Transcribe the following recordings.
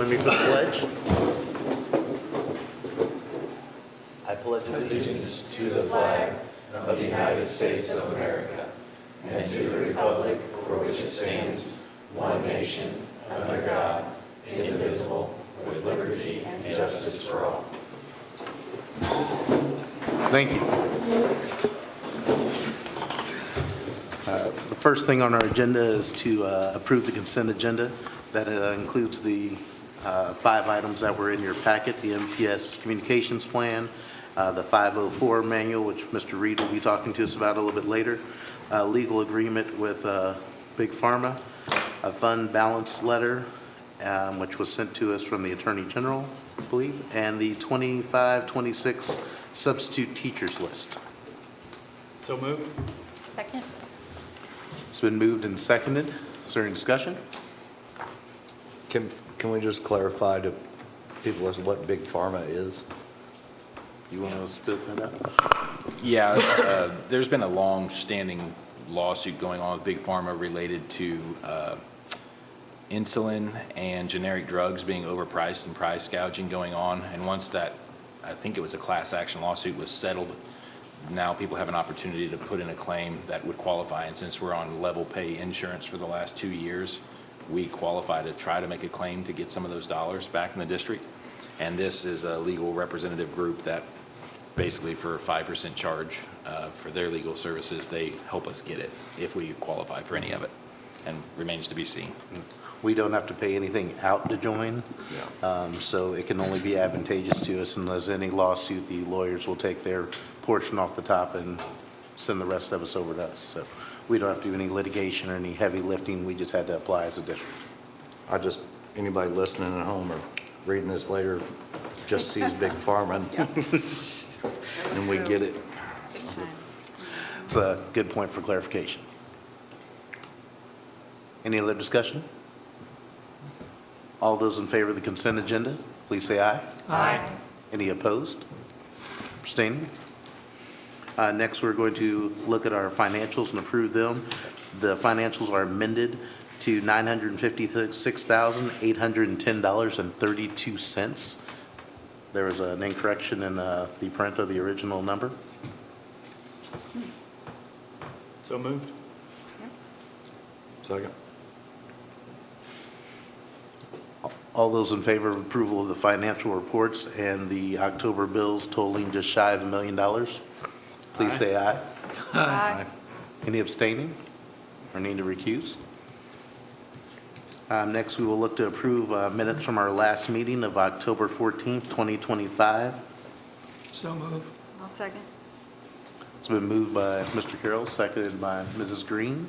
Join me for the pledge. I pledge Allegiance to the flag of the United States of America and to the republic for which it stands, one nation, under God, indivisible, with liberty and justice for all. Thank you. The first thing on our agenda is to approve the consent agenda. That includes the 5 items that were in your packet: the MPS communications plan, the 504 manual, which Mr. Reed will be talking to us about a little bit later, legal agreement with Big Pharma, a fund balance letter, which was sent to us from the Attorney General, I believe, and the 25-26 substitute teachers list. So moved. Second. It's been moved and seconded. Is there any discussion? Can we just clarify to people as what Big Pharma is? You want to spit that out? Yeah, there's been a long-standing lawsuit going on with Big Pharma related to insulin and generic drugs being overpriced and price gouging going on. And once that, I think it was a class action lawsuit, was settled, now people have an opportunity to put in a claim that would qualify. And since we're on level pay insurance for the last 2 years, we qualify to try to make a claim to get some of those dollars back in the district. And this is a legal representative group that basically for a 5% charge for their legal services, they help us get it if we qualify for any of it, and remains to be seen. We don't have to pay anything out to join, so it can only be advantageous to us. Unless any lawsuit, the lawyers will take their portion off the top and send the rest of us over to us. So we don't have to do any litigation or any heavy lifting. We just had to apply as a district. Anybody listening at home or reading this later just sees Big Pharma and we get it. It's a good point for clarification. Any other discussion? All those in favor of the consent agenda, please say aye. Aye. Any opposed? Abstaining? Next, we're going to look at our financials and approve them. The financials are amended to $956,810.32. There was an incorrection in the print of the original number. So moved. Second. All those in favor of approval of the financial reports and the October bills totaling just shy of $1 million, please say aye. Aye. Any abstaining or need to recuse? Next, we will look to approve minutes from our last meeting of October 14th, 2025. So move. I'll second. It's been moved by Mr. Carroll, seconded by Mrs. Green.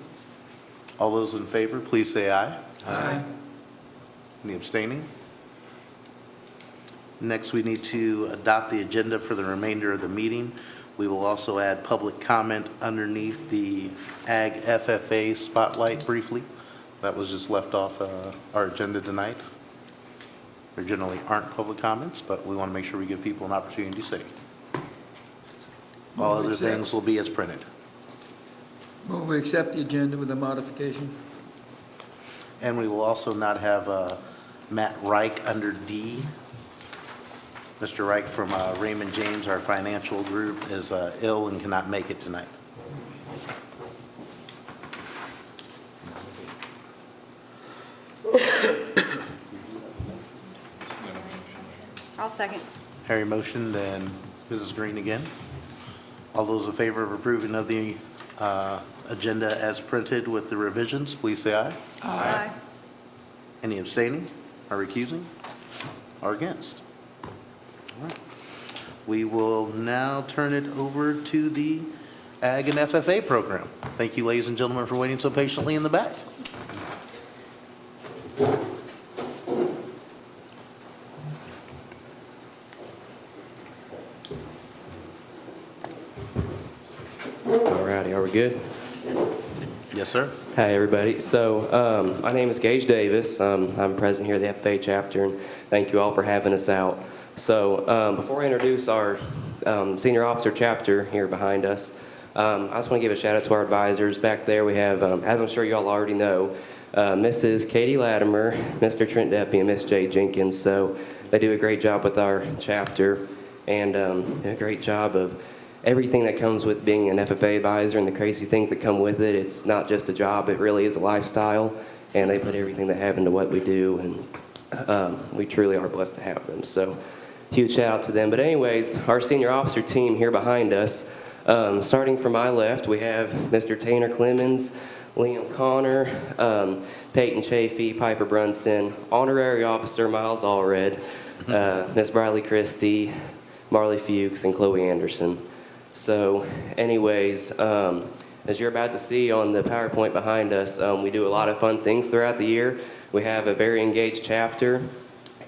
All those in favor, please say aye. Aye. Any abstaining? Next, we need to adopt the agenda for the remainder of the meeting. We will also add public comment underneath the Ag FFA spotlight briefly. That was just left off our agenda tonight. There generally aren't public comments, but we want to make sure we give people an opportunity to say. All other things will be as printed. Move we accept the agenda with a modification. And we will also not have Matt Reich under D. Mr. Reich from Raymond James, our financial group, is ill and cannot make it tonight. I'll second. Harry motioned and Mrs. Green again. All those in favor of approving of the agenda as printed with the revisions, please say aye. Aye. Any abstaining or recusing or against? All right. We will now turn it over to the Ag and FFA program. Thank you, ladies and gentlemen, for waiting so patiently in the back. Alrighty, are we good? Yes, sir. Hi, everybody. So my name is Gage Davis. I'm president here at the FFA chapter, and thank you all for having us out. So before I introduce our senior officer chapter here behind us, I just want to give a shout out to our advisors. Back there we have, as I'm sure you all already know, Mrs. Katie Latimer, Mr. Trent Deppy, and Miss Jay Jenkins. So they do a great job with our chapter and a great job of everything that comes with being an FFA advisor and the crazy things that come with it. It's not just a job, it really is a lifestyle, and they put everything they have into what we do, and we truly are blessed to have them. So huge shout out to them. But anyways, our senior officer team here behind us, starting from my left, we have Mr. Tanner Clemens, Liam Connor, Peyton Chafee, Piper Brunson, honorary officer Miles Allred, Miss Briley Christie, Marley Fuchs, and Chloe Anderson. So anyways, as you're about to see on the PowerPoint behind us, we do a lot of fun things throughout the year. We have a very engaged chapter,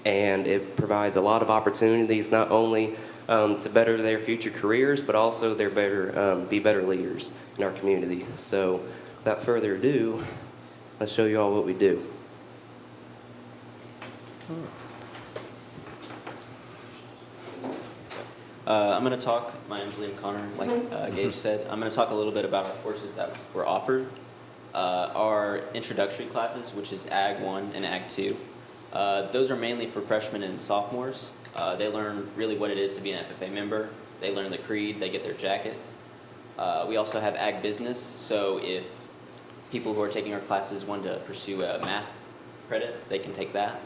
and it provides a lot of opportunities not only to better their future careers, but also be better leaders in our community. So without further ado, let's show you all what we do. I'm going to talk, my name's Liam Connor, like Gage said. I'm going to talk a little bit about our courses that were offered. Our introductory classes, which is Ag 1 and Ag 2. Those are mainly for freshmen and sophomores. They learn really what it is to be an FFA member. They learn the creed, they get their jacket. We also have Ag Business, so if people who are taking our classes want to pursue a math credit, they can take that.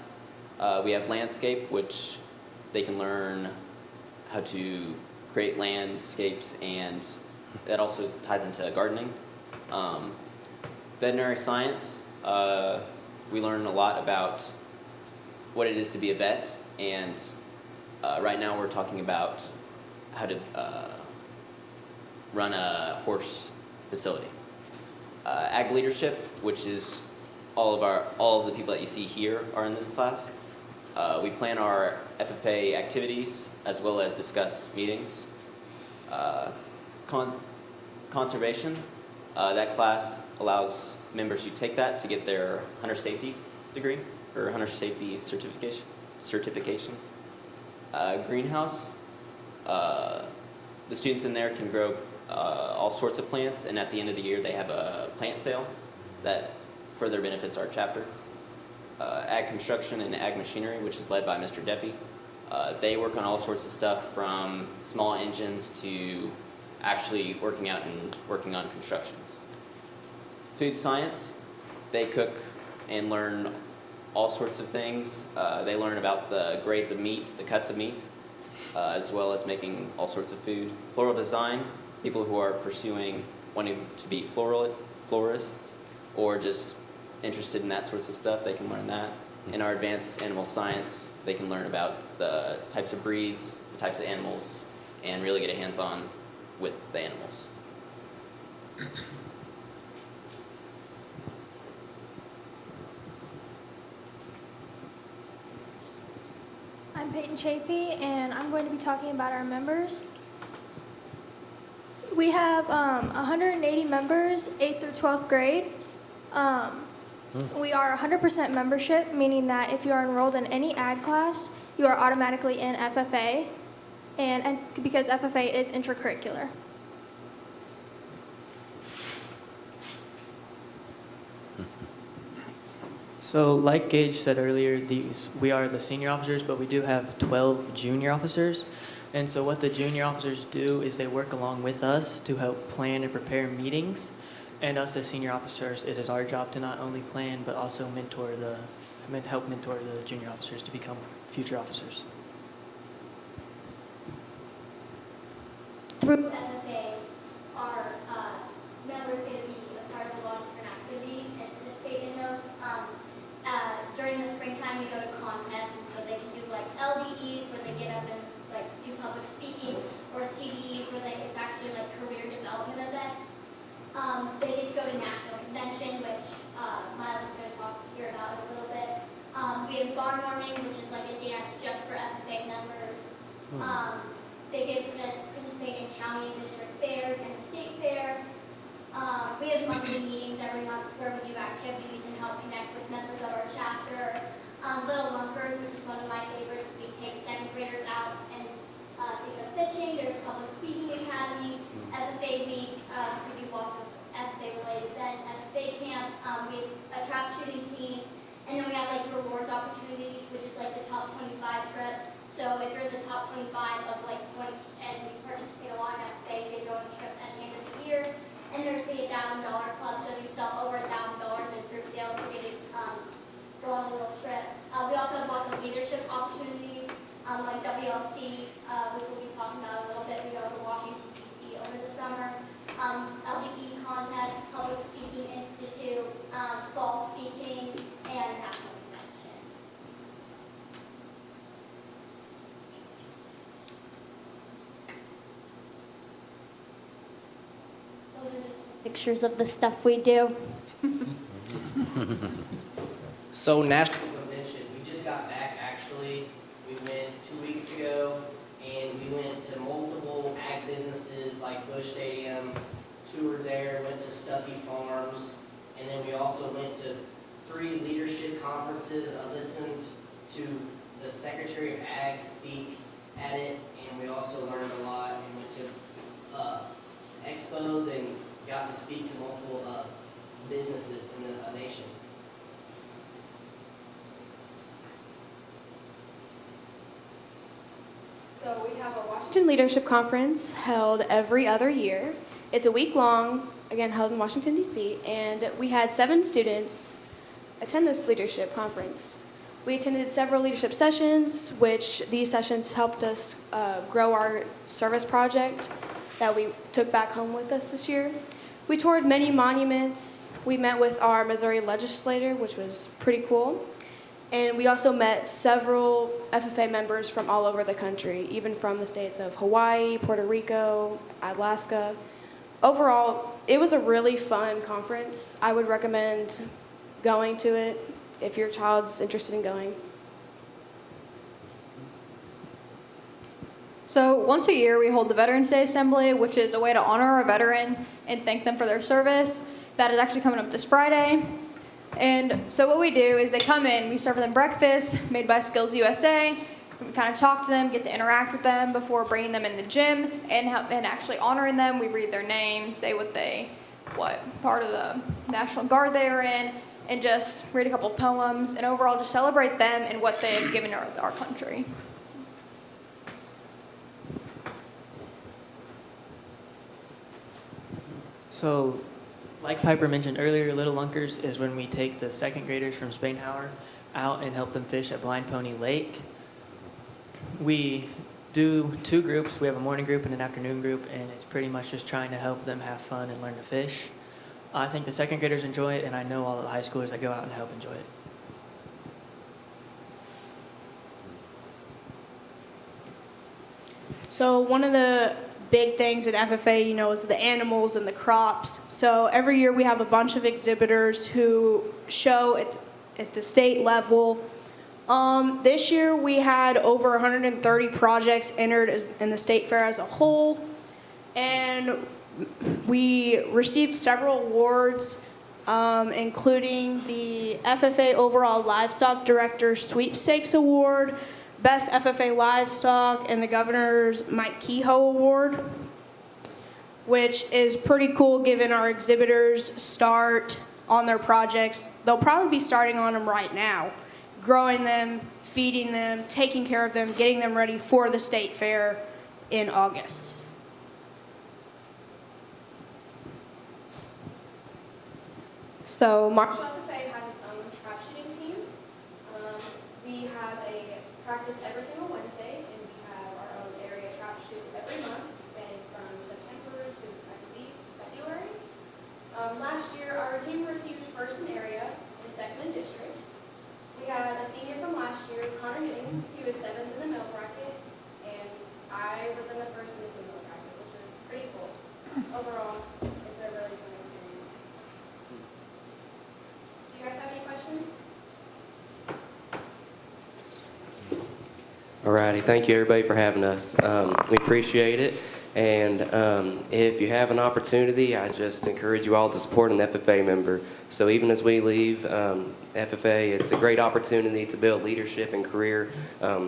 We have Landscape, which they can learn how to create landscapes, and that also ties into gardening. Veterinary Science, we learn a lot about what it is to be a vet, and right now we're talking about how to run a horse facility. Ag Leadership, which is all of the people that you see here are in this class. We plan our FFA activities as well as discuss meetings. Conservation, that class allows members who take that to get their hunter safety degree or hunter safety certification. Greenhouse, the students in there can grow all sorts of plants, and at the end of the year they have a plant sale that further benefits our chapter. Ag Construction and Ag Machinery, which is led by Mr. Deppy. They work on all sorts of stuff from small engines to actually working on constructions. Food Science, they cook and learn all sorts of things. They learn about the grades of meat, the cuts of meat, as well as making all sorts of food. Floral Design, people who are wanting to be florists or just interested in that sorts of stuff, they can learn that. In our Advanced Animal Science, they can learn about the types of breeds, the types of animals, and really get a hands-on with the animals. I'm Peyton Chafee, and I'm going to be talking about our members. We have 180 members, 8th through 12th grade. We are 100% membership, meaning that if you are enrolled in any ag class, you are automatically in FFA, and because FFA is intracurricular. So like Gage said earlier, we are the senior officers, but we do have 12 junior officers. And so what the junior officers do is they work along with us to help plan and prepare meetings. And us as senior officers, it is our job to not only plan, but also help mentor the junior officers to become future officers. Through FFA, our members get to be a part of a lot of different activities and participate in those. During the springtime, we go to contests, and so they can do like LDEs where they get up and like do public speaking, or CDEs where it's actually like career development events. They get to go to national convention, which Miles is going to talk here about a little bit. We have barn warming, which is like a dance just for FFA members. They get to participate in county and district fairs and the state fair. We have monthly meetings every month where we do activities and help connect with members of our chapter. Little Lumpers, which is one of my favorites, we take second graders out and take them fishing. There's a public speaking academy. FFA week, we do lots of FFA related events. FFA camp, we have a trap shooting top 25 of like points, and we participate a lot in FFA. They go on a trip at the end of the year, and there's the $1,000 club, so if you sell over $1,000 in group sales, you get to go on a little trip. We also have lots of leadership opportunities, like WLC, which we'll be talking about a little bit. We go to Washington, D.C. over the summer. LDE contest, Public Speaking Institute, fall speaking, and national convention. Those are just pictures of the stuff we do. So national convention, we just got back actually. We went 2 weeks ago, and we went to multiple ag businesses like Busch Stadium, toured there, went to Stuffy Farms, and then we also went to 3 leadership conferences. I listened to the Secretary of Ag speak at it, and we also learned a lot and went to expos and got to speak to multiple businesses in the nation. So we have a Washington Leadership Conference held every other year. It's a week long, again held in Washington, D.C., and we had 7 students attend this leadership conference. We attended several leadership sessions, which these sessions helped us grow our service project that we took back home with us this year. We toured many monuments. We met with our Missouri legislator, which was pretty cool. And we also met several FFA members from all over the country, even from the states of Hawaii, Puerto Rico, Alaska. Overall, it was a really fun conference. I would recommend going to it if your child's interested in going. So once a year, we hold the Veterans Day Assembly, which is a way to honor our veterans and thank them for their service. That is actually coming up this Friday. And so what we do is they come in, we serve them breakfast made by Skills USA. We kind of talk to them, get to interact with them before bringing them in the gym and actually honoring them. We read their name, say what part of the National Guard they are in, and just read a couple poems, and overall just celebrate them and what they have given our country. So, like Piper mentioned earlier, Little Lunkers is when we take the 2nd graders from Spainhauer out and help them fish at Blind Pony Lake. We do 2 groups. We have a morning group and an afternoon group, and it's pretty much just trying to help them have fun and learn to fish. I think the 2nd graders enjoy it, and I know all the high schoolers that go out and help enjoy it. So one of the big things at FFA, is the animals and the crops. So every year we have a bunch of exhibitors who show at the state level. This year we had over 130 projects entered in the state fair as a whole, and we received several awards, including the FFA Overall Livestock Director Sweepstakes Award, Best FFA Livestock, and the Governor's Mike Kehoe Award, which is pretty cool given our exhibitors start on their projects. They'll probably be starting on them right now, growing them, feeding them, taking care of them, getting them ready for the state fair in August. So Marshall FFA has its own trap shooting team. We have a practice every single Wednesday, and we have our own area trap shoot every month, spanning from September to, I believe, February. Last year, our team received first in area and second in districts. We had a senior from last year, Connor Newton. He was 7th in the male bracket, and I was in the first in the female bracket, which was pretty cool. Overall, it's a really fun experience. Do you guys have any questions? Alrighty, thank you everybody for having us. We appreciate it. And if you have an opportunity, I just encourage you all to support an FFA member. So even as we leave FFA, it's a great opportunity to build leadership and career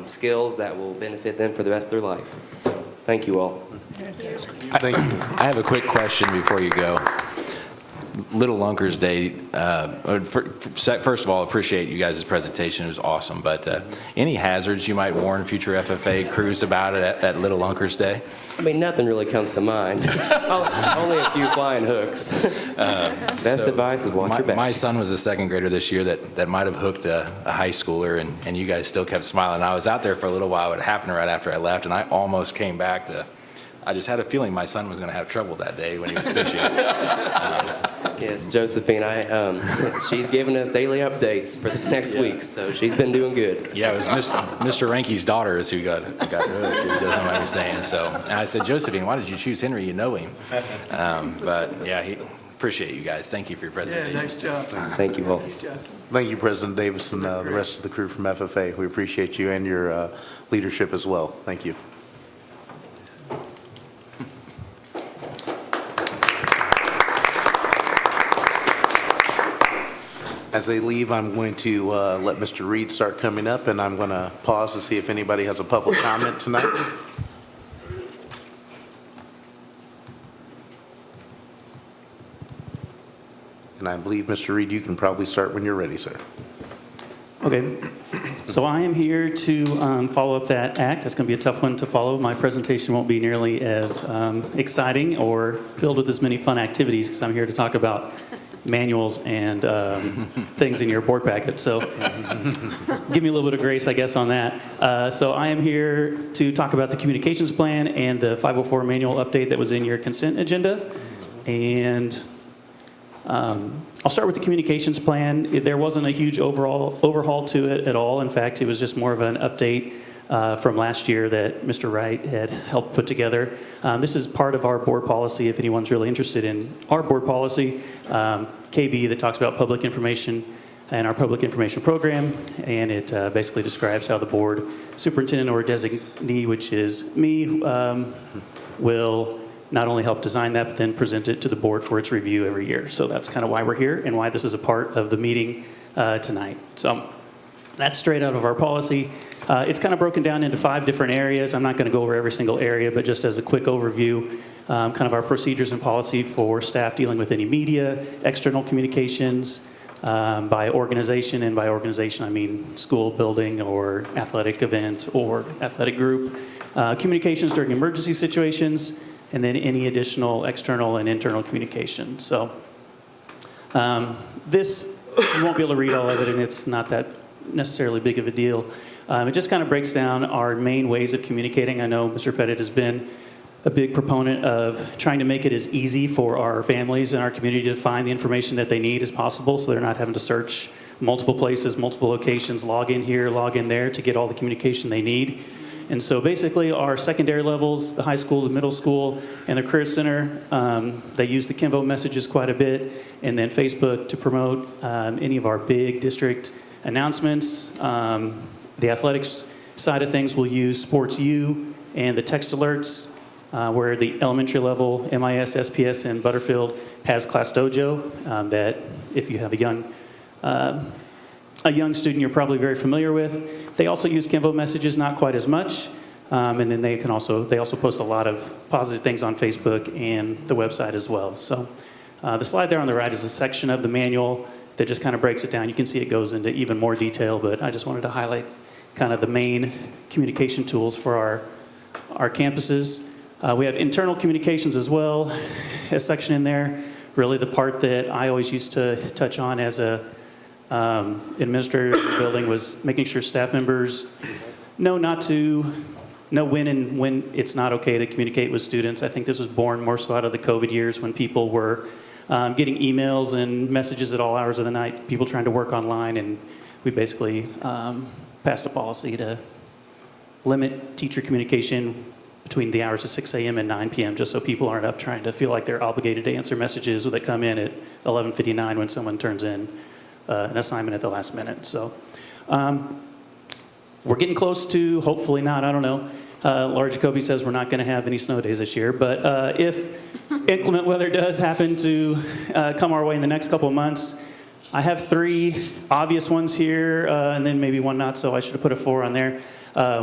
skills that will benefit them for the rest of their life. So thank you all. Thank you. I have a quick question before you go. Little Lunkers Day, first of all, appreciate you guys' presentation. It was awesome. But any hazards you might warn future FFA crews about it at Little Lunkers Day? I mean, nothing really comes to mind. Only a few flying hooks. Best advice is watch your back. My son was a second grader this year that might have hooked a high schooler, and you guys still kept smiling. I was out there for a little while. It happened right after I left, and I almost came back to, I just had a feeling my son was going to have trouble that day when he was fishing. Yes, Josephine, she's giving us daily updates for the next week, so she's been doing good. Yeah, it was Mr. Ranke's daughter is who got hooked, if he doesn't mind me saying. So, and I said, Josephine, why did you choose Henry? You know him. But yeah, appreciate you guys. Thank you for your presentation. Yeah, nice job. Thank you all. Nice job. Thank you, President Davis, and the rest of the crew from FFA. We appreciate you and your leadership as well. Thank you. As they leave, I'm going to let Mr. Reed start coming up, and I'm going to pause to see if anybody has a public comment tonight. And I believe, Mr. Reed, you can probably start when you're ready, sir. Okay, so I am here to follow up that act. It's going to be a tough one to follow. My presentation won't be nearly as exciting or filled with as many fun activities because I'm here to talk about manuals and things in your board packet. So give me a little bit of grace, I guess, on that. So I am here to talk about the communications plan and the 504 manual update that was in your consent agenda. And I'll start with the communications plan. There wasn't a huge overhaul to it at all. In fact, it was just more of an update from last year that Mr. Wright had helped put together. This is part of our board policy, if anyone's really interested in our board policy, KB, that talks about public information and our public information program, and it basically describes how the board superintendent or designee, which is me, will not only help design that, but then present it to the board for its review every year. So that's kind of why we're here and why this is a part of the meeting tonight. So that's straight out of our policy. It's kind of broken down into 5 different areas. I'm not going to go over every single area, but just as a quick overview, kind of our procedures and policy for staff dealing with any media, external communications, by organization, and by organization I mean school building or athletic event or athletic group, communications during emergency situations, and then any additional external and internal communication. So this, you won't be able to read all of it, and it's not that necessarily big of a deal. It just kind of breaks down our main ways of communicating. I know Mr. Pettit has been a big proponent of trying to make it as easy for our families and our community to find the information that they need as possible, so they're not having to search multiple places, multiple locations, log in here, log in there to get all the communication they need. And so basically our secondary levels, the high school, the middle school, and the Career Center, they use the Kinvo messages quite a bit, and then Facebook to promote any of our big district announcements. The athletics side of things will use Sports U and the text alerts, where the elementary level, MIS, SPS, and Butterfield has Class Dojo, that if you have a young student you're probably very familiar with. They also use Kinvo messages, not quite as much, and then they also post a lot of positive things on Facebook and the website as well. So the slide there on the right is a section of the manual that just kind of breaks it down. You can see it goes into even more detail, but I just wanted to highlight kind of the main communication tools for our campuses. We have internal communications as well, a section in there. Really the part that I always used to touch on as a administrator of the building was making sure staff members know when it's not okay to communicate with students. I think this was born more so out of the COVID years when people were getting emails and messages at all hours of the night, people trying to work online, and we basically passed a policy to limit teacher communication between the hours of 6 a.m. and 9 p.m. just so people aren't up trying to feel like they're obligated to answer messages that come in at 11:59 when someone turns in an assignment at the last minute. So we're getting close to, hopefully not, I don't know. Laura Jacoby says we're not going to have any snow days this year, but if inclement weather does happen to come our way in the next couple of months, I have 3 obvious ones here, and then maybe one not, so I should have put a 4 on there.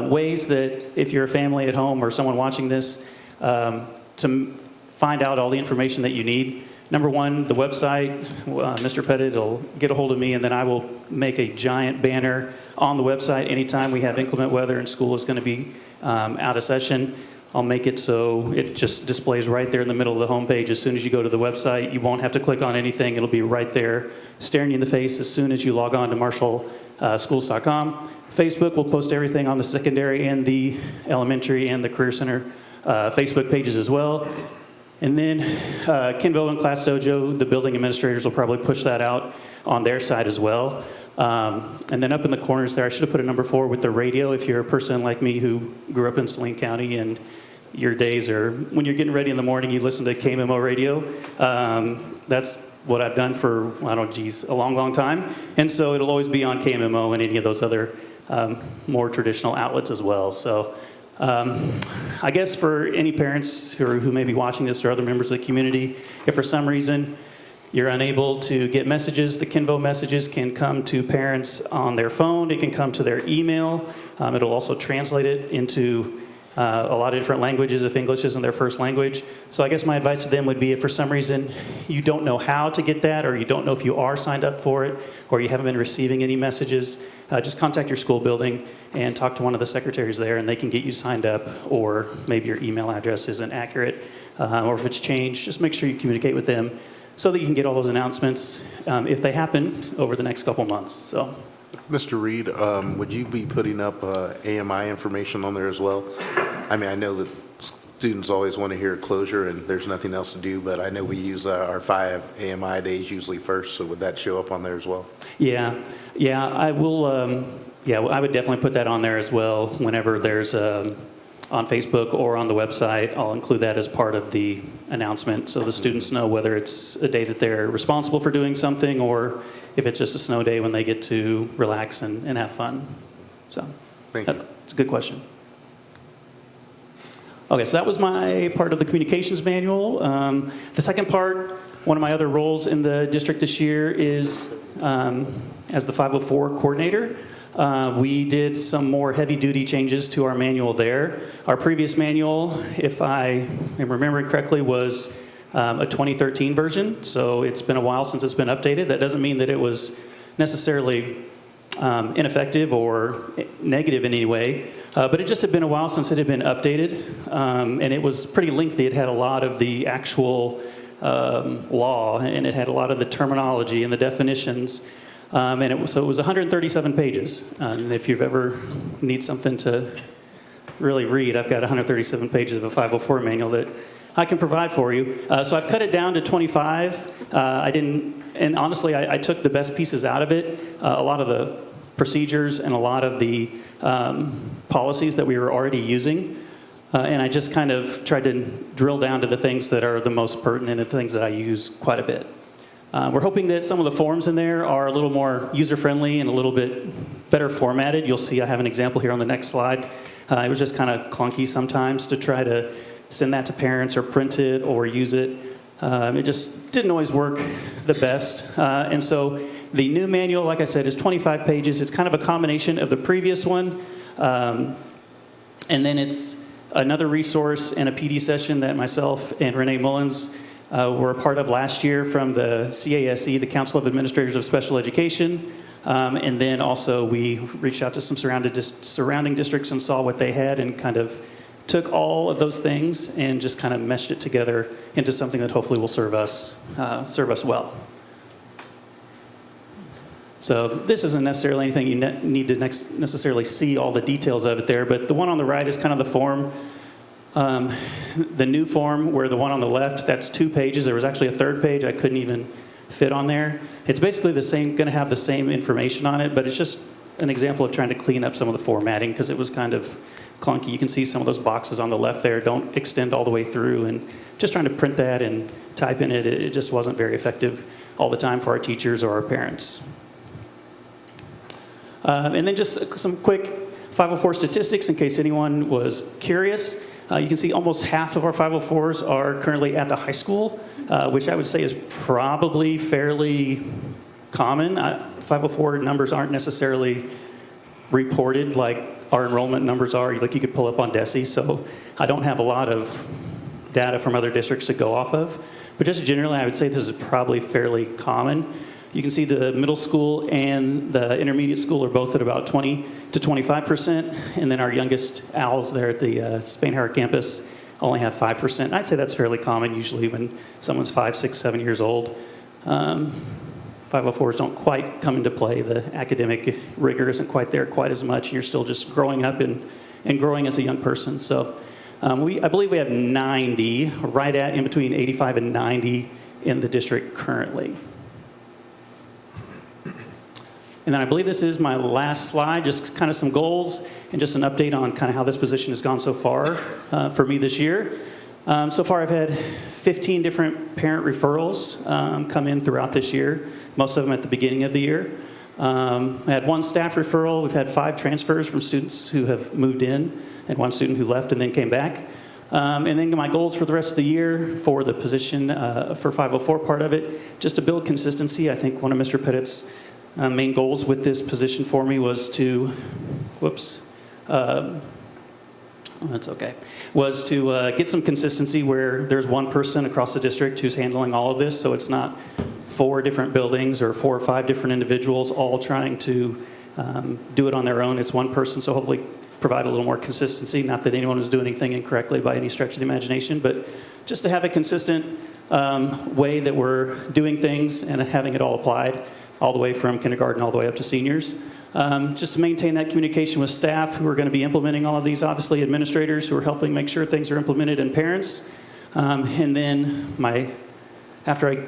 Ways that if you're a family at home or someone watching this, to find out all the information that you need. Number one, the website, Mr. Pettit will get a hold of me, and then I will make a giant banner on the website anytime we have inclement weather and school is going to be out of session. I'll make it so it just displays right there in the middle of the homepage. As soon as you go to the website, you won't have to click on anything. It'll be right there, staring you in the face as soon as you log on to marshallschools.com. Facebook will post everything on the secondary and the elementary and the Career Center Facebook pages as well. And then Kinvo and Class Dojo, the building administrators will probably push that out on their side as well. And then up in the corners there, I should have put a number 4 with the radio. If you're a person like me who grew up in Saline County and your days are, when you're getting ready in the morning, you listen to KMMO radio. That's what I've done for, I don't know, geez, a long, long time. And so it'll always be on KMMO and any of those other more traditional outlets as well. So I guess for any parents who may be watching this or other members of the community, if for some reason you're unable to get messages, the Kinvo messages can come to parents on their phone. It can come to their email. It'll also translate it into a lot of different languages if English isn't their first language. So I guess my advice to them would be if for some reason you don't know how to get that, or you don't know if you are signed up for it, or you haven't been receiving any messages, just contact your school building and talk to one of the secretaries there, and they can get you signed up, or maybe your email address isn't accurate, or if it's changed, just make sure you communicate with them so that you can get all those announcements if they happen over the next couple months. So. Mr. Reed, would you be putting up AMI information on there as well? I mean, I know that students always want to hear closure and there's nothing else to do, but I know we use our 5 AMI days usually first, so would that show up on there as well? Yeah, I will, yeah, I would definitely put that on there as well whenever there's, on Facebook or on the website. I'll include that as part of the announcement so the students know whether it's a day that they're responsible for doing something or if it's just a snow day when they get to relax and have fun. So, Thank you. That's a good question. Okay, so that was my part of the communications manual. The second part, one of my other roles in the district this year is as the 504 coordinator. We did some more heavy-duty changes to our manual there. Our previous manual, if I am remembering correctly, was a 2013 version, so it's been a while since it's been updated. That doesn't mean that it was necessarily ineffective or negative in any way, but it just had been a while since it had been updated, and it was pretty lengthy. It had a lot of the actual law, and it had a lot of the terminology and the definitions. So it was 137 pages. And if you've ever need something to really read, I've got 137 pages of a 504 manual that I can provide for you. So I've cut it down to 25. And honestly, I took the best pieces out of it. A lot of the procedures and a lot of the policies that we were already using. And I just kind of tried to drill down to the things that are the most pertinent and things that I use quite a bit. We're hoping that some of the forms in there are a little more user-friendly and a little bit better formatted. You'll see I have an example here on the next slide. It was just kind of clunky sometimes to try to send that to parents or print it or use it. It just didn't always work the best. And so the new manual, like I said, is 25 pages. It's kind of a combination of the previous one. And then it's another resource and a PD session that myself and Renee Mullins were a part of last year from the CASE, the Council of Administrators of Special Education. And then also we reached out to some surrounding districts and saw what they had and kind of took all of those things and just kind of meshed it together into something that hopefully will serve us well. So this isn't necessarily anything you need to necessarily see all the details of it there, but the one on the right is kind of the form. The new form, where the one on the left, that's 2 pages. There was actually a third page I couldn't even fit on there. It's basically the same, going to have the same information on it, but it's just an example of trying to clean up some of the formatting because it was kind of clunky. You can see some of those boxes on the left there don't extend all the way through, and just trying to print that and type in it, it just wasn't very effective all the time for our teachers or our parents. And then just some quick 504 statistics in case anyone was curious. You can see almost half of our 504s are currently at the high school, which I would say is probably fairly common. 504 numbers aren't necessarily reported like our enrollment numbers are, like you could pull up on DESE, so I don't have a lot of data from other districts to go off of. But just generally, I would say this is probably fairly common. You can see the middle school and the intermediate school are both at about 20 to 25%, and then our youngest owls there at the Spain Howard campus only have 5%. I'd say that's fairly common usually when someone's 5, 6, 7 years old. 504s don't quite come into play. The academic rigor isn't quite there quite as much. You're still just growing up and growing as a young person. So I believe we have 90, right at in between 85 and 90 in the district currently. And then I believe this is my last slide, just kind of some goals and just an update on kind of how this position has gone so far for me this year. So far I've had 15 different parent referrals come in throughout this year, most of them at the beginning of the year. I had 1 staff referral. We've had 5 transfers from students who have moved in and 1 student who left and then came back. And then my goals for the rest of the year for the position for 504 part of it, just to build consistency. I think one of Mr. Pettit's main goals with this position for me was to, that's okay, was to get some consistency where there's one person across the district who's handling all of this, so it's not 4 different buildings or 4 or 5 different individuals all trying to do it on their own. It's one person, so hopefully provide a little more consistency. Not that anyone is doing anything incorrectly by any stretch of the imagination, but just to have a consistent way that we're doing things and having it all applied all the way from kindergarten all the way up to seniors. Just to maintain that communication with staff who are going to be implementing all of these, obviously administrators who are helping make sure things are implemented, and parents. And then after I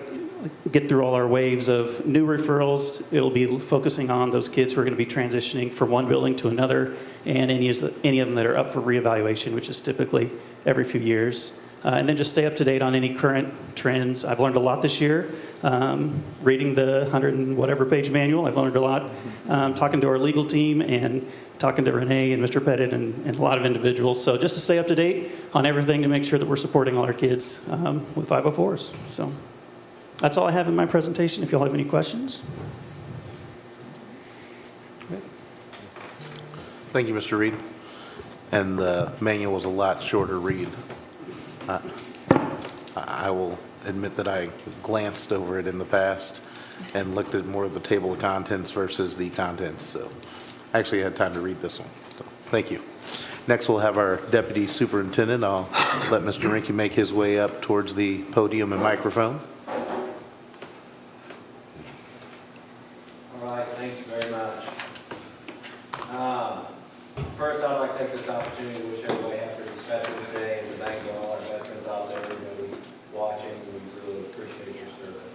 get through all our waves of new referrals, it'll be focusing on those kids who are going to be transitioning from one building to another, and any of them that are up for reevaluation, which is typically every few years. And then just stay up to date on any current trends. I've learned a lot this year. Reading the 100 and whatever page manual, I've learned a lot. Talking to our legal team and talking to Renee and Mr. Pettit and a lot of individuals. So just to stay up to date on everything to make sure that we're supporting all our kids with 504s. So that's all I have in my presentation. If y'all have any questions. Thank you, Mr. Reed. And the manual was a lot shorter read. I will admit that I glanced over it in the past and looked at more of the table of contents versus the contents. So I actually had time to read this one. So thank you. Next, we'll have our Deputy Superintendent. I'll let Mr. Rinke make his way up towards the podium and microphone. All right, thank you very much. First, I'd like to take this opportunity to wish everybody happy Veterans Day and to thank all our veterans out there, everybody watching. We really appreciate your service.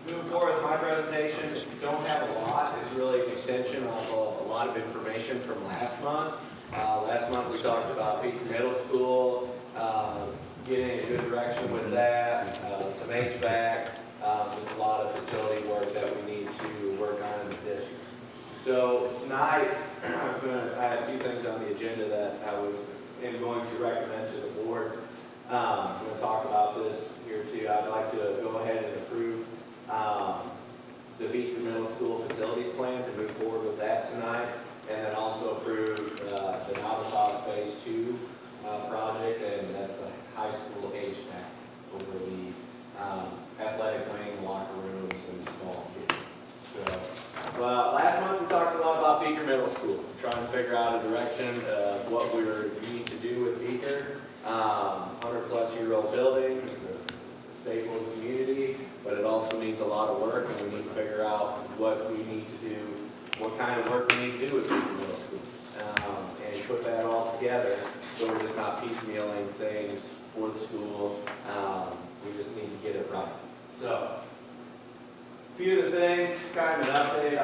Moving forward with my presentation, don't have a lot. It's really an extension of a lot of information from last month. Last month we talked about Peak Middle School, getting in a good direction with that, some HVAC, just a lot of facility work that we need to work on in the district. So tonight, I have a few things on the agenda that I am going to recommend to the board. I'm going to talk about this here too. I'd like to go ahead and approve the Beaker Middle School facilities plan to move forward with that tonight, and then also approve the Navitas Phase 2 project, and that's the high school HVAC over the athletic wing, locker rooms, and small kids. So, well, last month we talked a lot about Beaker Middle School, trying to figure out a direction of what we need to do with Beaker. 100-plus-year-old building, it's a staple of the community, but it also needs a lot of work, and we need to figure out what we need to do, what kind of work we need to do with Beaker Middle School, and put that all together so we're just not piecemealing things for the school. We just need to get it right. So, a few of the things, kind of an update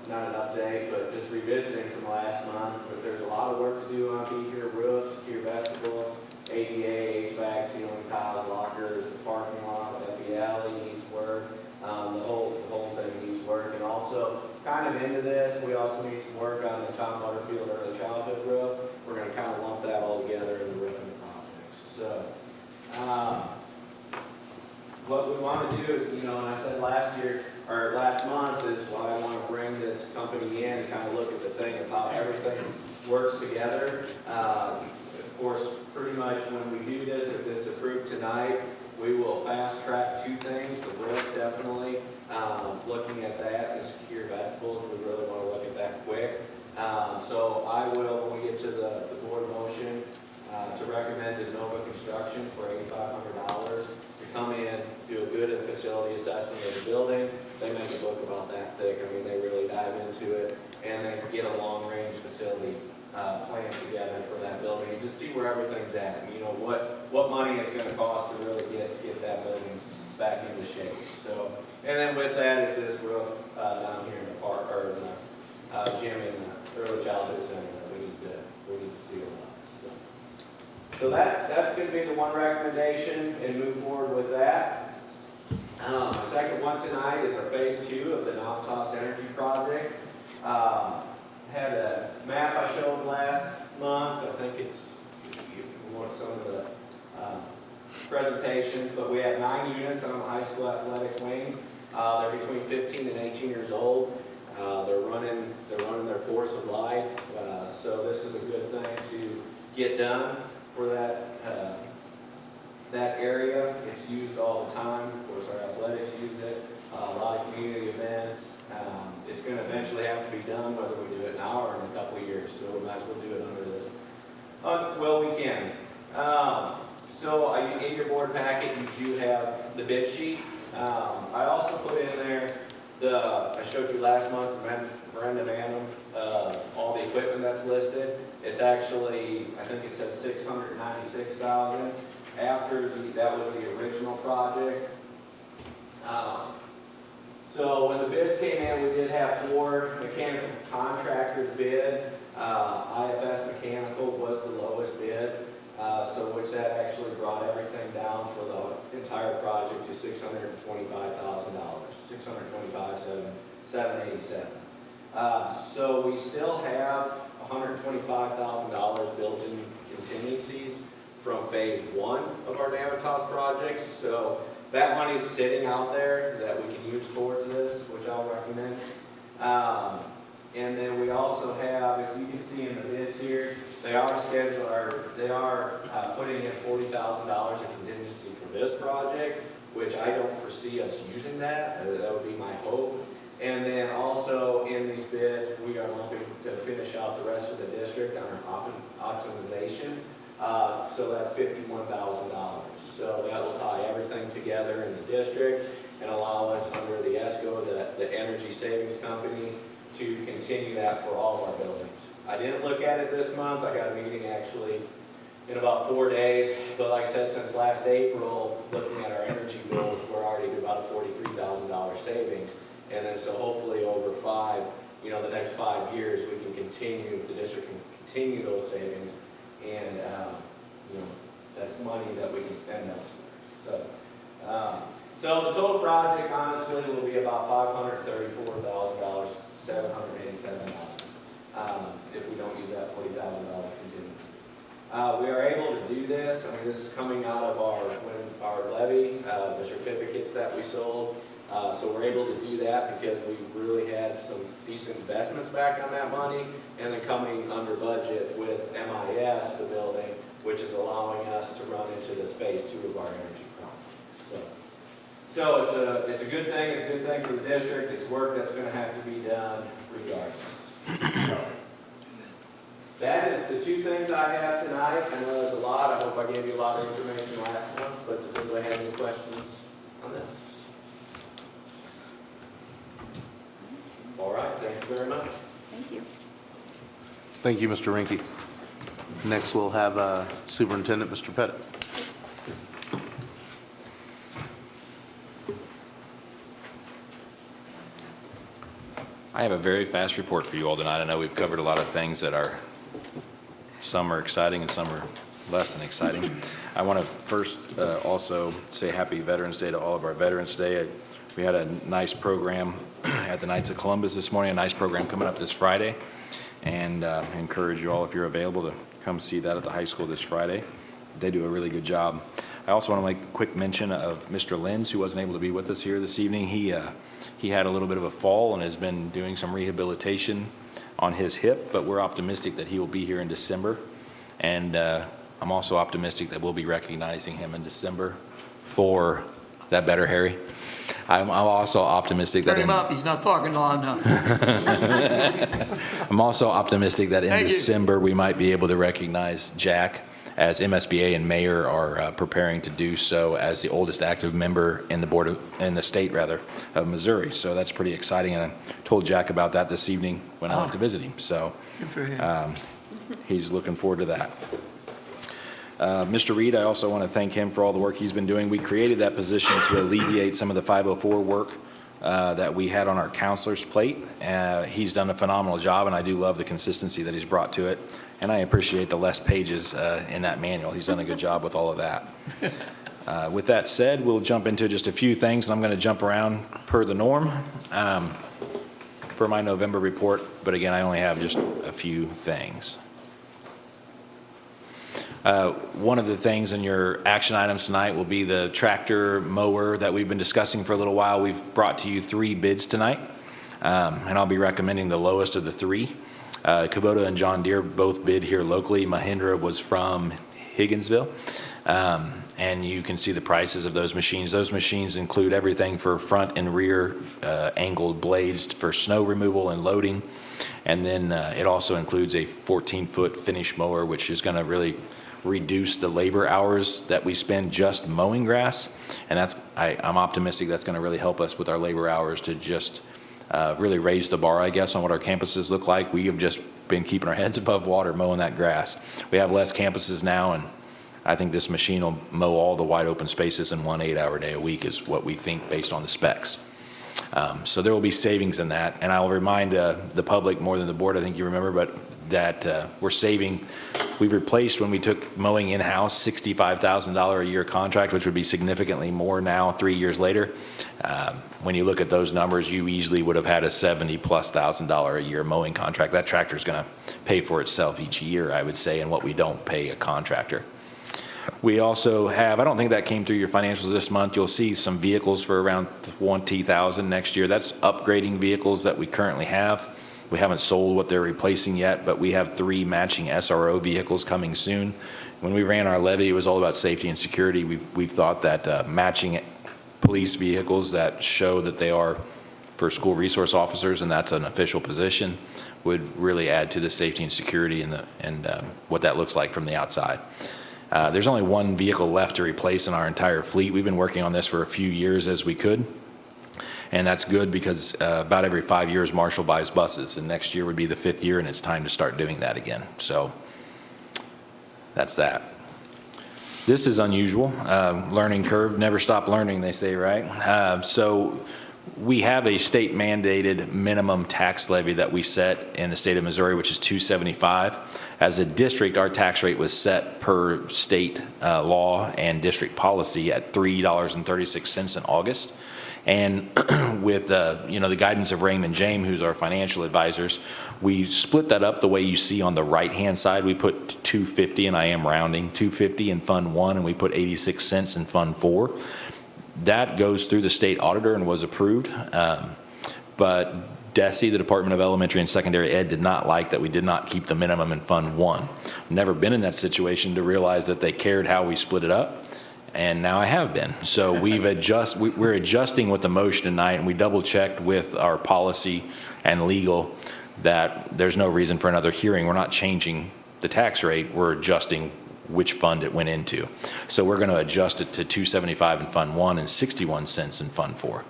not an update, but just revisiting from last month. But there's a lot of work to do on Beaker, roofs, secure vestibule, ADA, HVAC, ceiling tiles, lockers, the parking lot, FEL needs work. The whole thing needs work. And also, kind of into this, we also need some work on the Tom Butterfield early childhood roof. We're going to kind of lump that all together in the roofing project. So, what we want to do is, and I said last month is why I want to bring this company in and kind of look at the thing of how everything works together. course, pretty much when we do this, if it's approved tonight, we will fast track two things, the roof definitely, looking at that, and secure vegetables, we really want to look at that quick. So I will, when we get to the board motion, to recommend to Nova Construction for $8,500 to come in, do a good facility assessment of the building. They make a book about that thick. I mean, they really dive into it, and then get a long-range facility plan together for that building, and just see where everything's at. And, you know, what money it's going to cost to really get that building back into shape. So, and then with that is this roof down here in the park, or in the gym in the early childhood center that we need to seal up. So that's going to be the one recommendation, and move forward with that. The second one tonight is our phase 2 of the Navitas Energy Project. Had a map I showed last month. I think it's, you want some of the presentations, but we have 9 units on the high school athletic wing. They're between 15 and 18 years old. They're running their course of life. So this is a good thing to get done for that area. It's used all the time. Of course, our athletics use it. A lot of community events. It's going to eventually have to be done, whether we do it now or in a couple of years. So we might as well do it under this. Well, we can. So in your board packet, you do have the bid sheet. I also put in there I showed you last month, Brenda Manham, all the equipment that's listed. It's actually, I think it said $696,000. That was the original project. So when the bids came in, we did have 4 mechanical contractors bid. IFS Mechanical was the lowest bid, so which that actually brought everything down for the entire project to $625,000, $625,787. So we still have $125,000 built in contingencies from phase 1 of our Navitas projects. So that money's sitting out there that we can use towards this, which I'll recommend. And then we also have, if you can see in the bids here, they are putting in $40,000 in contingency for this project, which I don't foresee us using that. That would be my hope. And then also in these bids, we are looking to finish out the rest of the district on our optimization. So that's $51,000. So that will tie everything together in the district and allow us under the ESCO, the Energy Savings Company, to continue that for all of our buildings. I didn't look at it this month. I got a meeting actually in about 4 days. But like I said, since last April, looking at our energy bills, we're already at about a $43,000 savings. And then so hopefully over the next 5 years, we can continue, the district can continue those savings. And, that's money that we can spend elsewhere. So the total project honestly will be about $534,000, $787 if we don't use that $40,000 contingency. We are able to do this. I mean, this is coming out of our levy, the certificates that we sold. So we're able to do that because we really had some decent investments back on that money, and then coming under budget with MIS, the building, which is allowing us to run into this phase 2 of our energy project. So it's a good thing. It's a good thing for the district. It's work that's going to have to be done regardless. That is the 2 things I have tonight. I know there's a lot. I hope I gave you a lot of information last month, but does anybody have any questions on this? All right, thank you very much. Thank you. Thank you, Mr. Rinke. Next, we'll have Superintendent Mr. Pettit. I have a very fast report for you all tonight. I know we've covered a lot of things that are, some are exciting and some are less than exciting. I want to first also say Happy Veterans Day to all of our Veterans Day. We had a nice program at the Knights of Columbus this morning, a nice program coming up this Friday, and encourage you all, if you're available, to come see that at the high school this Friday. They do a really good job. I also want to make a quick mention of Mr. Lenz, who wasn't able to be with us here this evening. He had a little bit of a fall and has been doing some rehabilitation on his hip, but we're optimistic that he will be here in December and I'm also optimistic that we'll be recognizing him in December for, is that better, Harry? I'm also optimistic that Turn him up, he's not talking loud enough. I'm also optimistic that in Thank you. December, we might be able to recognize Jack, as MSBA and Mayor are preparing to do so as the oldest active member in the state of Missouri. So that's pretty exciting, and I told Jack about that this evening when I went to visit him. So Good for him. he's looking forward to that. Mr. Reed, I also want to thank him for all the work he's been doing. We created that position to alleviate some of the 504 work that we had on our counselor's plate. He's done a phenomenal job, and I do love the consistency that he's brought to it. And I appreciate the less pages in that manual. He's done a good job with all of that. With that said, we'll jump into just a few things, and I'm going to jump around per the norm for my November report. But again, I only have just a few things. One of the things in your action items tonight will be the tractor mower that we've been discussing for a little while. We've brought to you 3 bids tonight, and I'll be recommending the lowest of the 3. Kubota and John Deere both bid here locally. Mahindra was from Higginsville. And you can see the prices of those machines. Those machines include everything for front and rear angled blades for snow removal and loading. And then it also includes a 14-foot finish mower, which is going to really reduce the labor hours that we spend just mowing grass. And I'm optimistic that's going to really help us with our labor hours to just really raise the bar, I guess, on what our campuses look like. We have just been keeping our heads above water mowing that grass. We have less campuses now, and I think this machine will mow all the wide open spaces in 1 8-hour day a week is what we think based on the specs. So there will be savings in that. And I'll remind the public more than the board, I think you remember, but that we're saving. We replaced, when we took mowing in-house, $65,000 a year contract, which would be significantly more now 3 years later. When you look at those numbers, you easily would have had a $70,000+ a year mowing contract. That tractor is going to pay for itself each year, I would say, and what we don't pay a contractor. We also have, I don't think that came through your financials this month, you'll see some vehicles for around $20,000 next year. That's upgrading vehicles that we currently have. We haven't sold what they're replacing yet, but we have 3 matching SRO vehicles coming soon. When we ran our levy, it was all about safety and security. We've thought that matching police vehicles that show that they are for school resource officers, and that's an official position, would really add to the safety and security and what that looks like from the outside. There's only 1 vehicle left to replace in our entire fleet. We've been working on this for a few years as we could. And that's good because about every 5 years, Marshall buys buses, and next year would be the 5th year, and it's time to start doing that again. So that's that. This is unusual. Learning curve, never stop learning, they say, right? So we have a state mandated minimum tax levy that we set in the state of Missouri, which is $275. As a district, our tax rate was set per state law and district policy at $3.36 in August. And with the guidance of Raymond James, who's our financial advisors, we split that up the way you see on the right-hand side. We put $250, and I am rounding, $250 in Fund 1, and we put 86 cents in Fund 4. That goes through the state auditor and was approved. But DESE, the Department of Elementary and Secondary Ed, did not like that we did not keep the minimum in Fund 1. Never been in that situation to realize that they cared how we split it up. And now I have been. So we're adjusting with the motion tonight, and we double checked with our policy and legal that there's no reason for another hearing. We're not changing the tax rate. We're adjusting which fund it went into. So we're going to adjust it to $275 in Fund 1 and 61 cents in Fund 4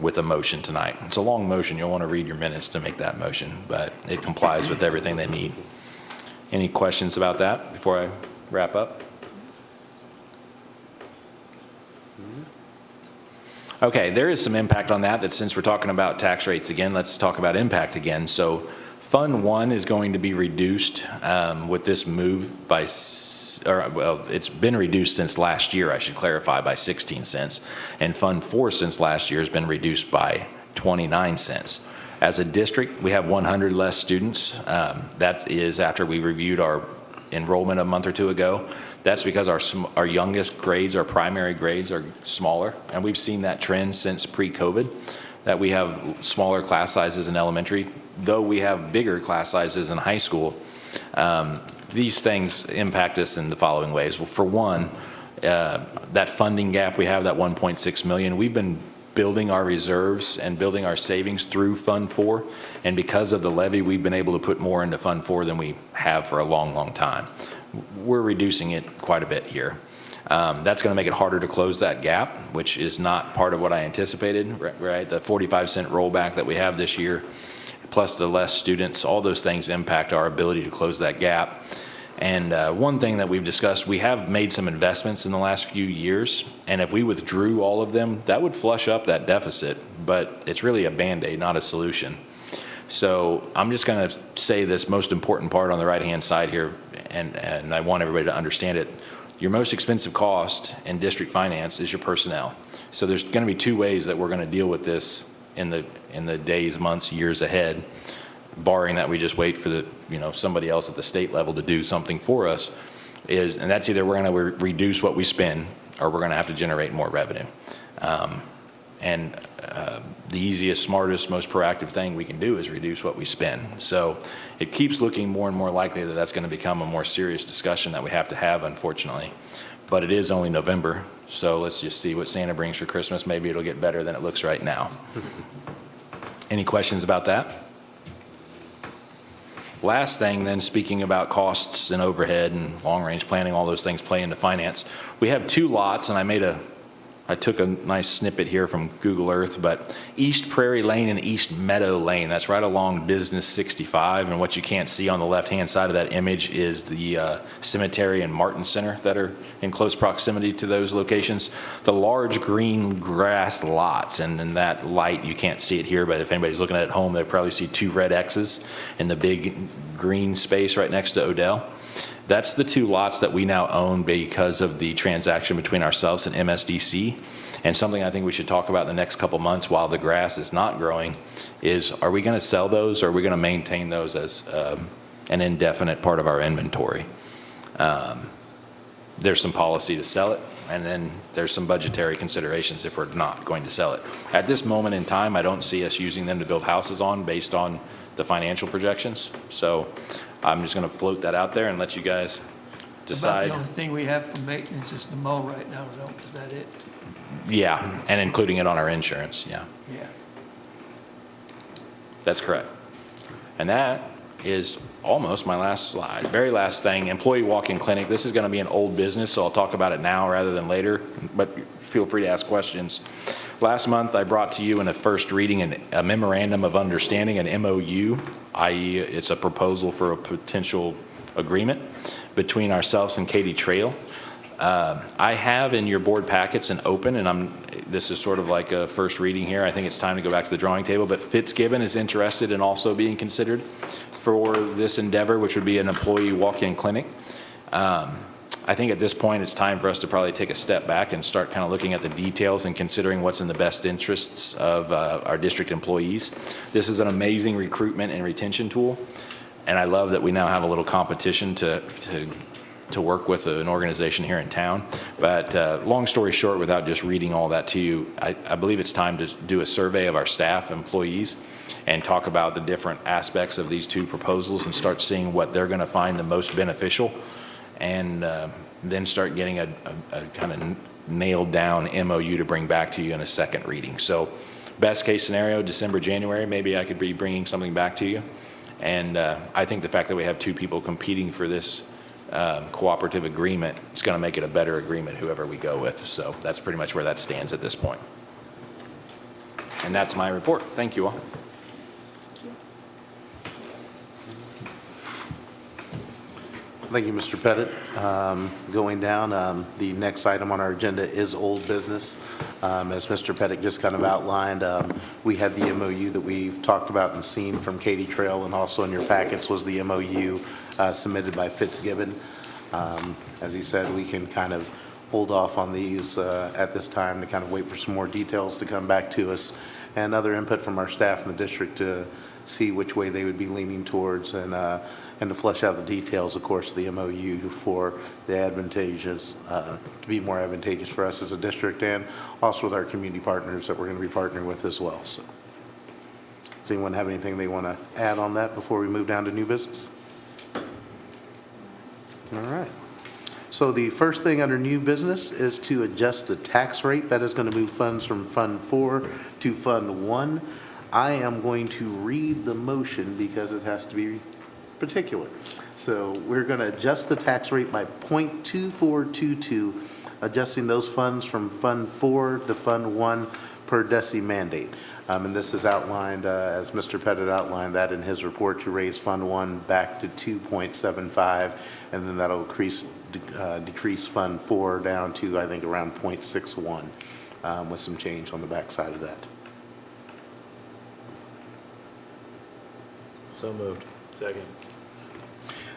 with a motion tonight. It's a long motion. You'll want to read your minutes to make that motion, but it complies with everything they need. Any questions about that before I wrap up? Okay, there is some impact on that since we're talking about tax rates again, let's talk about impact again. So Fund 1 is going to be reduced with this move it's been reduced since last year, I should clarify, by 16 cents. And Fund 4 since last year has been reduced by 29 cents. As a district, we have 100 less students. That is after we reviewed our enrollment a month or two ago. That's because our youngest grades, our primary grades, are smaller, and we've seen that trend since pre-COVID, that we have smaller class sizes in elementary. Though we have bigger class sizes in high school, these things impact us in the following ways. Well, for one, that funding gap we have, that 1.6 million, we've been building our reserves and building our savings through Fund 4, and because of the levy, we've been able to put more into Fund 4 than we have for a long, long time. We're reducing it quite a bit here. That's going to make it harder to close that gap, which is not part of what I anticipated, right? The 45-cent rollback that we have this year, plus the less students, all those things impact our ability to close that gap. And one thing that we've discussed, we have made some investments in the last few years, and if we withdrew all of them, that would flush up that deficit, but it's really a Band-Aid, not a solution. So I'm just going to say this most important part on the right-hand side here, and I want everybody to understand it. Your most expensive cost in district finance is your personnel. So there's going to be two ways that we're going to deal with this in the days, months, years ahead, barring that we just wait for the, somebody else at the state level to do something for us, and that's either we're going to reduce what we spend or we're going to have to generate more revenue. The easiest, smartest, most proactive thing we can do is reduce what we spend. So it keeps looking more and more likely that that's going to become a more serious discussion that we have to have, unfortunately. But it is only November, so let's just see what Santa brings for Christmas. Maybe it'll get better than it looks right now. Any questions about that? Last thing then, speaking about costs and overhead and long-range planning, all those things play into finance. We have two lots, and I took a nice snippet here from Google Earth, but East Prairie Lane and East Meadow Lane, that's right along Business 65, and what you can't see on the left-hand side of that image is the cemetery and Martin Center that are in close proximity to those locations. The large green grass lots, and in that light, you can't see it here, but if anybody's looking at it at home, they'll probably see two red X's in the big green space right next to Odell. That's the two lots that we now own because of the transaction between ourselves and MSDC. And something I think we should talk about in the next couple months while the grass is not growing is, are we going to sell those, or are we going to maintain those as an indefinite part of our inventory? There's some policy to sell it, and then there's some budgetary considerations if we're not going to sell it. At this moment in time, I don't see us using them to build houses on based on the financial projections. So I'm just going to float that out there and let you guys decide. About the only thing we have for maintenance is the mow right now, though. Is that it? Yeah, and including it on our insurance, yeah. Yeah. That's correct. And that is almost my last slide. Very last thing, employee walk-in clinic. This is going to be an old business, so I'll talk about it now rather than later, but feel free to ask questions. Last month, I brought to you in a first reading a memorandum of understanding, an MOU, i.e. it's a proposal for a potential agreement between ourselves and Katy Trail. I have in your board packets an open, and this is sort of like a first reading here. I think it's time to go back to the drawing table, but Fitzgibbon is interested in also being considered for this endeavor, which would be an employee walk-in clinic. I think at this point, it's time for us to probably take a step back and start kind of looking at the details and considering what's in the best interests of our district employees. This is an amazing recruitment and retention tool, and I love that we now have a little competition to work with an organization here in town. But long story short, without just reading all that to you, I believe it's time to do a survey of our staff, employees, and talk about the different aspects of these two proposals and start seeing what they're going to find the most beneficial, and then start getting a kind of nailed down MOU to bring back to you in a second reading. So best case scenario, December, January, maybe I could be bringing something back to you. And I think the fact that we have two people competing for this cooperative agreement, it's going to make it a better agreement whoever we go with. So that's pretty much where that stands at this point. And that's my report. Thank you all. Thank you, Mr. Pettit. Going down, the next item on our agenda is old business. As Mr. Pettit just kind of outlined, we had the MOU that we've talked about and seen from Katy Trail, and also in your packets was the MOU submitted by Fitzgibbon. As he said, we can kind of hold off on these at this time to kind of wait for some more details to come back to us and other input from our staff in the district to see which way they would be leaning towards, and to flesh out the details, of course, of the MOU for the advantageous, to be more advantageous for us as a district, and also with our community partners that we're going to be partnering with as well. So, does anyone have anything they want to add on that before we move down to new business? All right. So the first thing under new business is to adjust the tax rate. That is going to move funds from Fund 4 to Fund 1. I am going to read the motion because it has to be particular. So we're going to adjust the tax rate by .2422, adjusting those funds from Fund 4 to Fund 1 per DESI mandate. And this is outlined, as Mr. Pettit outlined that in his report, to raise Fund 1 back to 2.75, and then that'll decrease Fund 4 down to, I think, around .61, with some change on the backside of that. So moved. Second.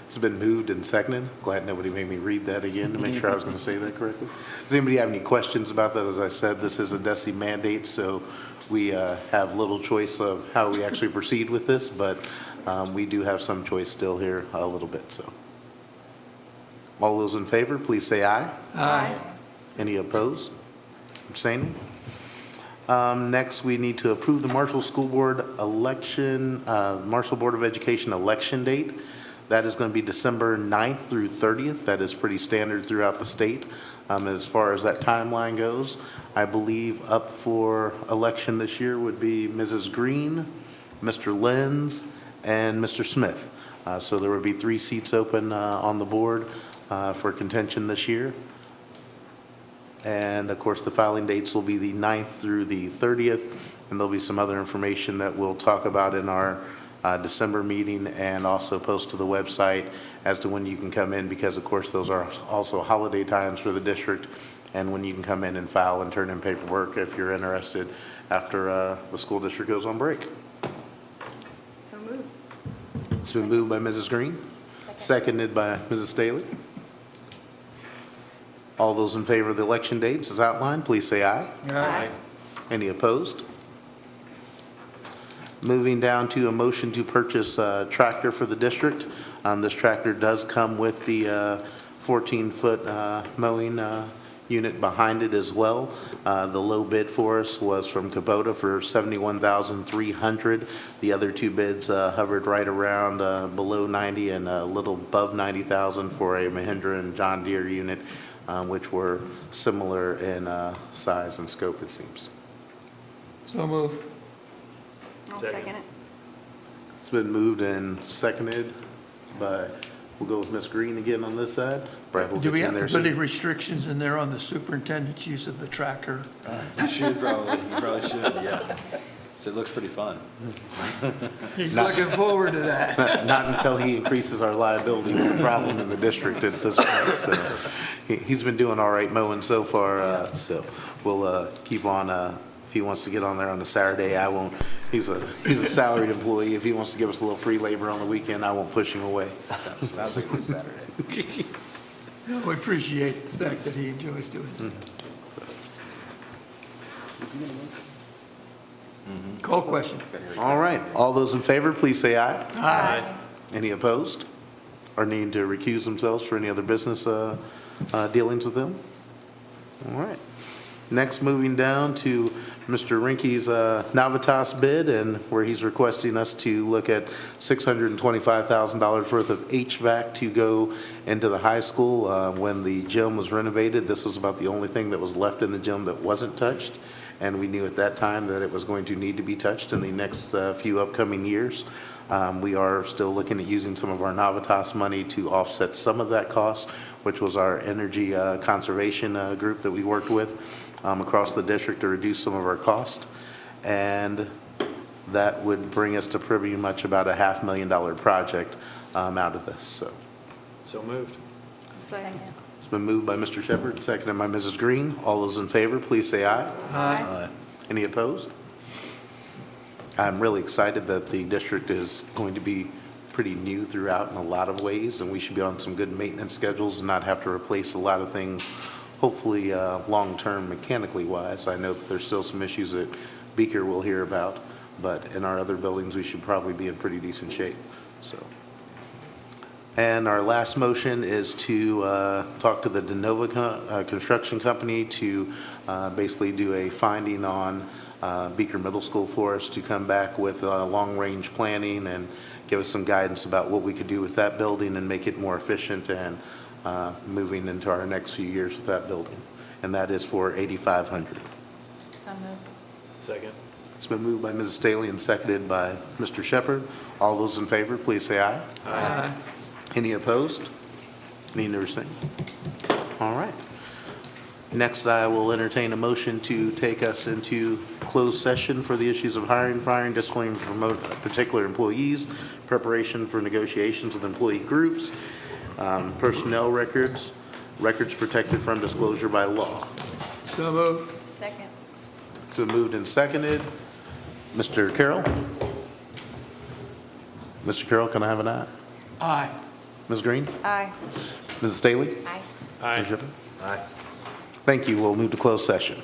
It's been moved and seconded. Glad nobody made me read that again to make sure I was going to say that correctly. Does anybody have any questions about that? As I said, this is a DESI mandate, so we have little choice of how we actually proceed with this, but we do have some choice still here a little bit. So, all those in favor, please say aye. Aye. Any opposed? Abstaining? Next, we need to approve the Marshall School Board election, Marshall Board of Education election date. That is going to be December 9th through 30th. That is pretty standard throughout the state. As far as that timeline goes, I believe up for election this year would be Mrs. Green, Mr. Lenz, and Mr. Smith. So there would be 3 seats open on the board for contention this year. And of course, the filing dates will be the 9th through the 30th, and there'll be some other information that we'll talk about in our December meeting and also post to the website as to when you can come in, because of course those are also holiday times for the district, and when you can come in and file and turn in paperwork if you're interested after the school district goes on break. So moved. It's been moved by Mrs. Green, seconded by Mrs. Staley. All those in favor of the election dates as outlined, please say aye. Aye. Any opposed? Moving down to a motion to purchase a tractor for the district. This tractor does come with the 14-foot mowing unit behind it as well. The low bid for us was from Kubota for $71,300. The other 2 bids hovered right around below 90 and a little above 90,000 for a Mahindra and John Deere unit, which were similar in size and scope, it seems. So moved. I'll Second. it. It's been moved and seconded by, we'll go with Ms. Green again on this side. Brad will Do get we you in have there to put any soon. restrictions in there on the superintendent's use of the tractor? You should probably, you probably should, yeah. So it looks pretty fun. He's looking forward to that. Not until he increases our liability with the problem in the district at this point. So he's been doing all right mowing so far. So we'll keep on. If he wants to get on there on a Saturday, I won't. He's a salaried employee. If he wants to give us a little free labor on the weekend, I won't push him away. Sounds like a good Saturday. We appreciate the fact that he enjoys doing it. Call question. All right. All those in favor, please say aye. Aye. Any opposed or need to recuse themselves for any other business dealings with them? All right. Next, moving down to Mr. Rinke's Navitas bid, and where he's requesting us to look at $625,000 worth of HVAC to go into the high school. When the gym was renovated, this was about the only thing that was left in the gym that wasn't touched, and we knew at that time that it was going to need to be touched in the next few upcoming years. We are still looking at using some of our Navitas money to offset some of that cost, which was our energy conservation group that we worked with across the district to reduce some of our cost. And that would bring us to pretty much about a $500,000 project out of this. So moved. Second. It's been moved by Mr. Shepherd, seconded by Mrs. Green. All those in favor, please say aye. Aye. Any opposed? I'm really excited that the district is going to be pretty new throughout in a lot of ways, and we should be on some good maintenance schedules and not have to replace a lot of things, hopefully long-term mechanically wise. I know that there's still some issues that Beaker will hear about, but in our other buildings, we should probably be in pretty decent shape. So, and our last motion is to talk to the DeNova Construction Company to basically do a finding on Beaker Middle School for us to come back with long-range planning and give us some guidance about what we could do with that building and make it more efficient and moving into our next few years with that building. And that is for $8,500. So moved. Second. It's been moved by Mrs. Staley and seconded by Mr. Shepherd. All those in favor, please say aye. Aye. Any opposed? Any abstain? All right. Next, I will entertain a motion to take us into closed session for the issues of hiring, firing, disciplining, promote particular employees, preparation for negotiations with employee groups, personnel records, records protected from disclosure by law. So moved. Second. It's been moved and seconded. Mr. Carroll? Mr. Carroll, can I have an aye? Aye. Ms. Green? Aye. Mrs. Staley? Aye. Aye. Aye. Thank you. We'll move to closed session.